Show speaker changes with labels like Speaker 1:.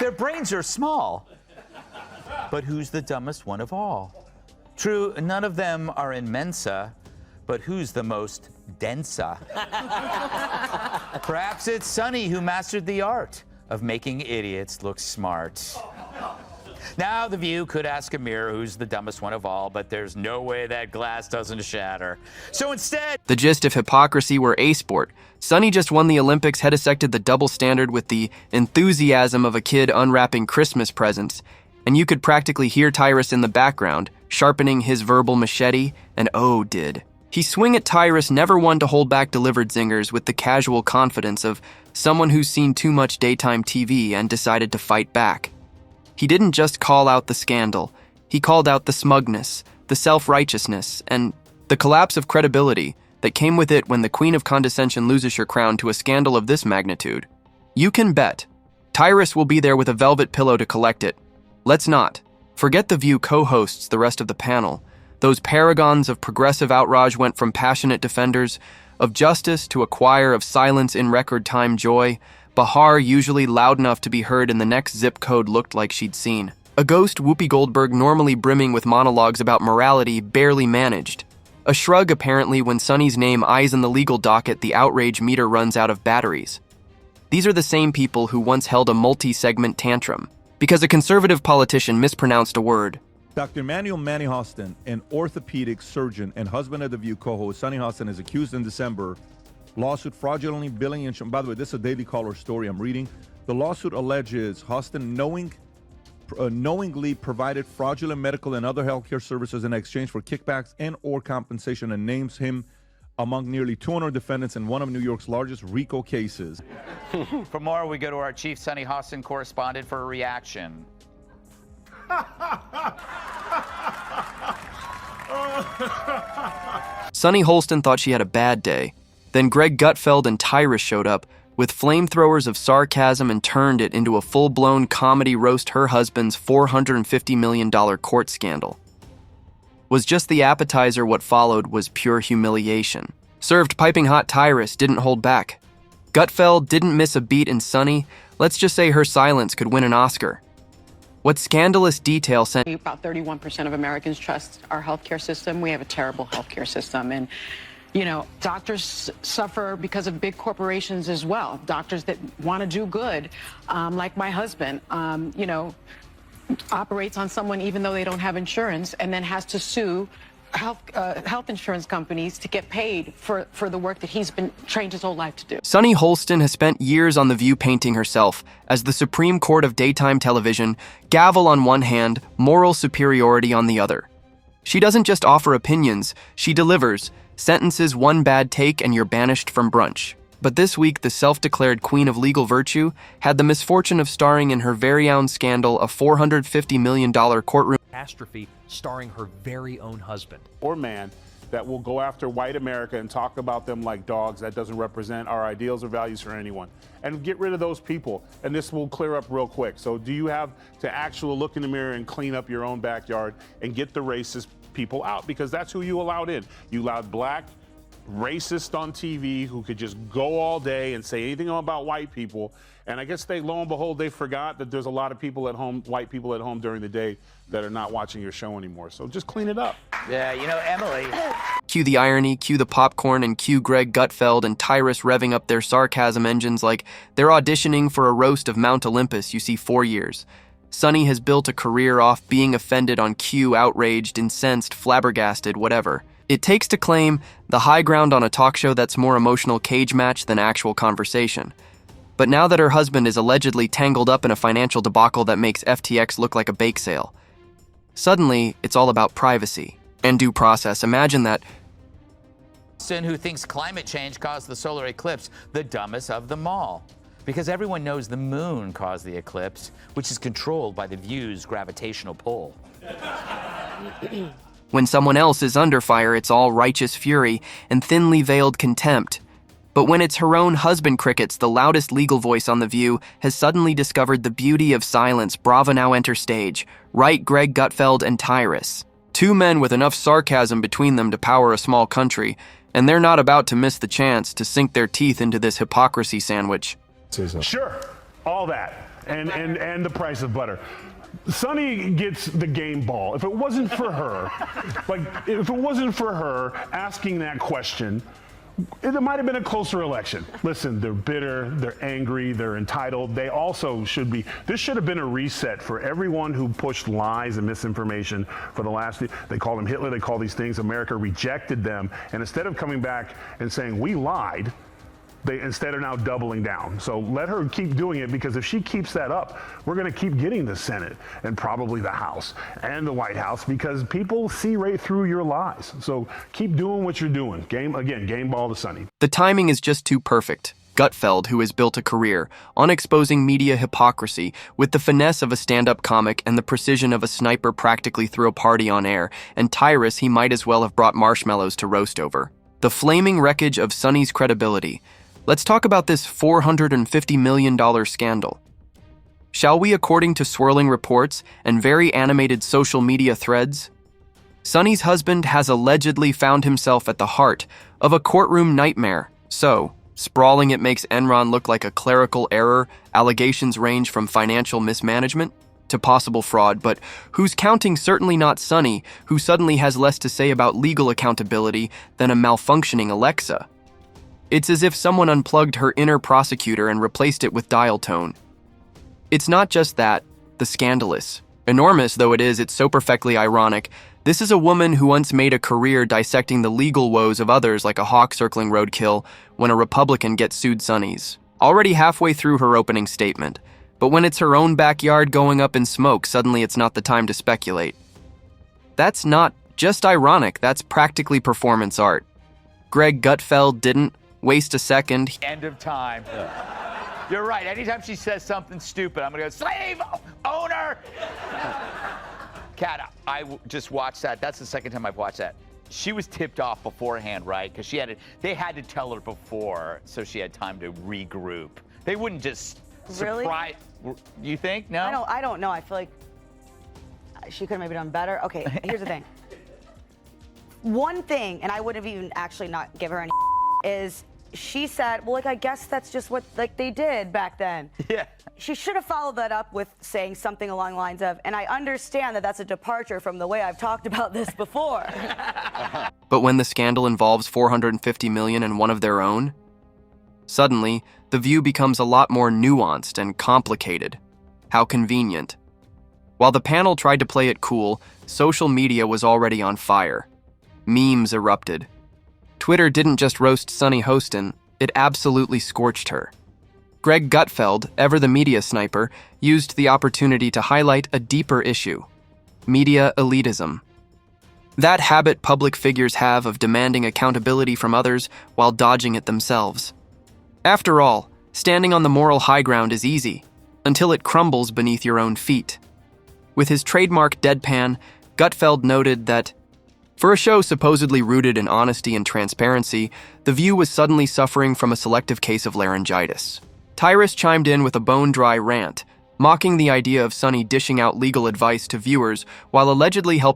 Speaker 1: Their brains are small. But who's the dumbest one of all? True, none of them are in Mensa, but who's the most densa? Perhaps it's Sunny who mastered the art of making idiots look smart. Now, The View could ask a mirror who's the dumbest one of all, but there's no way that glass doesn't shatter. So instead...
Speaker 2: The gist of Hypocrisy were a sport. Sunny just won the Olympics, had dissected the double standard with the enthusiasm of a kid unwrapping Christmas presents, and you could practically hear Tyrus in the background, sharpening his verbal machete, and oh, did. He swing at Tyrus, never one to hold back delivered zingers with the casual confidence of someone who's seen too much daytime TV and decided to fight back. He didn't just call out the scandal, he called out the smugness, the self-righteousness, and the collapse of credibility that came with it when the Queen of Condescension loses her crown to a scandal of this magnitude. You can bet Tyrus will be there with a velvet pillow to collect it. Let's not forget The View co-hosts the rest of the panel. Those paragons of progressive outrage went from passionate defenders of justice to a choir of silence in record time joy. Bahar, usually loud enough to be heard in the next zip code, looked like she'd seen. A ghost Whoopi Goldberg, normally brimming with monologues about morality, barely managed. A shrug apparently when Sunny's name eyes in the legal docket, the outrage meter runs out of batteries. These are the same people who once held a multi-segment tantrum because a conservative politician mispronounced a word.
Speaker 3: Dr. Sunny Hostin, an orthopedic surgeon and husband of The View co-host Sunny Hostin, is accused in December lawsuit fraudulently billing insurance. By the way, this is a Daily Caller story I'm reading. The lawsuit alleges Hostin knowingly provided fraudulent medical and other healthcare services in exchange for kickbacks and or compensation, and names him among nearly 200 defendants in one of New York's largest RICO cases.
Speaker 1: For more, we go to our chief Sunny Hostin correspondent for a reaction.
Speaker 2: Sunny Hostin thought she had a bad day. Then Greg Gutfeld and Tyrus showed up with flamethrowers of sarcasm and turned it into a full-blown comedy roast her husband's $450 million court scandal. Was just the appetizer, what followed was pure humiliation. Served piping hot, Tyrus didn't hold back. Gutfeld didn't miss a beat, and Sunny, let's just say her silence could win an Oscar. What scandalous detail sent...
Speaker 4: About 31% of Americans trust our healthcare system. We have a terrible healthcare system, and you know, doctors suffer because of big corporations as well. Doctors that want to do good, like my husband, you know, operates on someone even though they don't have insurance, and then has to sue health insurance companies to get paid for the work that he's been trained his whole life to do.
Speaker 2: Sunny Hostin has spent years on The View painting herself as the Supreme Court of daytime television, gavel on one hand, moral superiority on the other. She doesn't just offer opinions, she delivers. Sentences one bad take and you're banished from brunch. But this week, the self-declared queen of legal virtue had the misfortune of starring in her very own scandal, a $450 million courtroom
Speaker 5: catastrophe starring her very own husband.
Speaker 6: Or man that will go after white America and talk about them like dogs. That doesn't represent our ideals or values for anyone. And get rid of those people, and this will clear up real quick. So do you have to actually look in the mirror and clean up your own backyard and get the racist people out? Because that's who you allowed in. You allowed black racists on TV who could just go all day and say anything about white people. And I guess lo and behold, they forgot that there's a lot of people at home, white people at home during the day, that are not watching your show anymore. So just clean it up.
Speaker 1: Yeah, you know, Emily.
Speaker 2: Cue the irony, cue the popcorn, and cue Greg Gutfeld and Tyrus revving up their sarcasm engines like they're auditioning for a roast of Mount Olympus you see 4 years. Sunny has built a career off being offended on cue, outraged, incensed, flabbergasted, whatever. It takes to claim the high ground on a talk show that's more emotional cage match than actual conversation. But now that her husband is allegedly tangled up in a financial debacle that makes FTX look like a bake sale, suddenly it's all about privacy and due process. Imagine that.
Speaker 1: Who thinks climate change caused the solar eclipse, the dumbest of them all. Because everyone knows the moon caused the eclipse, which is controlled by the View's gravitational pull.
Speaker 2: When someone else is under fire, it's all righteous fury and thinly veiled contempt. But when it's her own husband crickets, the loudest legal voice on The View has suddenly discovered the beauty of silence. Bravo now enter stage. Right, Greg Gutfeld and Tyrus. Two men with enough sarcasm between them to power a small country, and they're not about to miss the chance to sink their teeth into this hypocrisy sandwich.
Speaker 6: Sure, all that. and the price of butter. Sunny gets the game ball. If it wasn't for her, asking that question, it might have been a closer election. Listen, they're bitter, they're angry, they're entitled. They also should be. This should have been a reset for everyone who pushed lies and misinformation for the last. They call them Hitler. They call these things. America rejected them, and instead of coming back and saying we lied, they instead are now doubling down. So let her keep doing it, because if she keeps that up, we're going to keep getting the Senate and probably the House and the White House, because people see right through your lies. So keep doing what you're doing. Game ball to Sunny.
Speaker 2: The timing is just too perfect. Gutfeld, who has built a career on exposing media hypocrisy with the finesse of a stand-up comic and the precision of a sniper, practically threw a party on air, and Tyrus he might as well have brought marshmallows to roast over. The flaming wreckage of Sunny's credibility. Let's talk about this $450 million scandal. Shall we, according to swirling reports and very animated social media threads? Sunny's husband has allegedly found himself at the heart of a courtroom nightmare. So, sprawling it makes Enron look like a clerical error. Allegations range from financial mismanagement to possible fraud, but who's counting? Certainly not Sunny, who suddenly has less to say about legal accountability than a malfunctioning Alexa. It's as if someone unplugged her inner prosecutor and replaced it with dial tone. It's not just that, the scandalous. Enormous though it is, it's so perfectly ironic. This is a woman who once made a career dissecting the legal woes of others like a hawk circling roadkill when a Republican gets sued. Sunny's already halfway through her opening statement, but when it's her own backyard going up in smoke, suddenly it's not the time to speculate. That's not just ironic, that's practically performance art. Greg Gutfeld didn't waste a second.
Speaker 1: End of time. You're right. Anytime she says something stupid, I'm going to go, slave owner. Kat, just watched that. That's the second time I've watched that. She was tipped off beforehand, right? Because they had to tell her before, so she had time to regroup. They wouldn't just surprise. Really? You think? No?
Speaker 7: I don't know. I feel like she could have maybe done better. Okay, here's the thing. One thing, and I would have even actually not give her any is she said, well, I guess that's just what they did back then.
Speaker 1: Yeah.
Speaker 7: She should have followed that up with saying something along the lines of, and I understand that that's a departure from the way I've talked about this before.
Speaker 2: But when the scandal involves $450 million and one of their own, suddenly the view becomes a lot more nuanced and complicated. How convenient. While the panel tried to play it cool, social media was already on fire. Memes erupted. Twitter didn't just roast Sunny Hostin, it absolutely scorched her. Greg Gutfeld, ever the media sniper, used the opportunity to highlight a deeper issue: media elitism. That habit public figures have of demanding accountability from others while dodging it themselves. After all, standing on the moral high ground is easy, until it crumbles beneath your own feet. With his trademark deadpan, Gutfeld noted that for a show supposedly rooted in honesty and transparency, The View was suddenly suffering from a selective case of laryngitis. Tyrus chimed in with a bone-dry rant, mocking the idea of Sunny dishing out legal advice to viewers while allegedly helping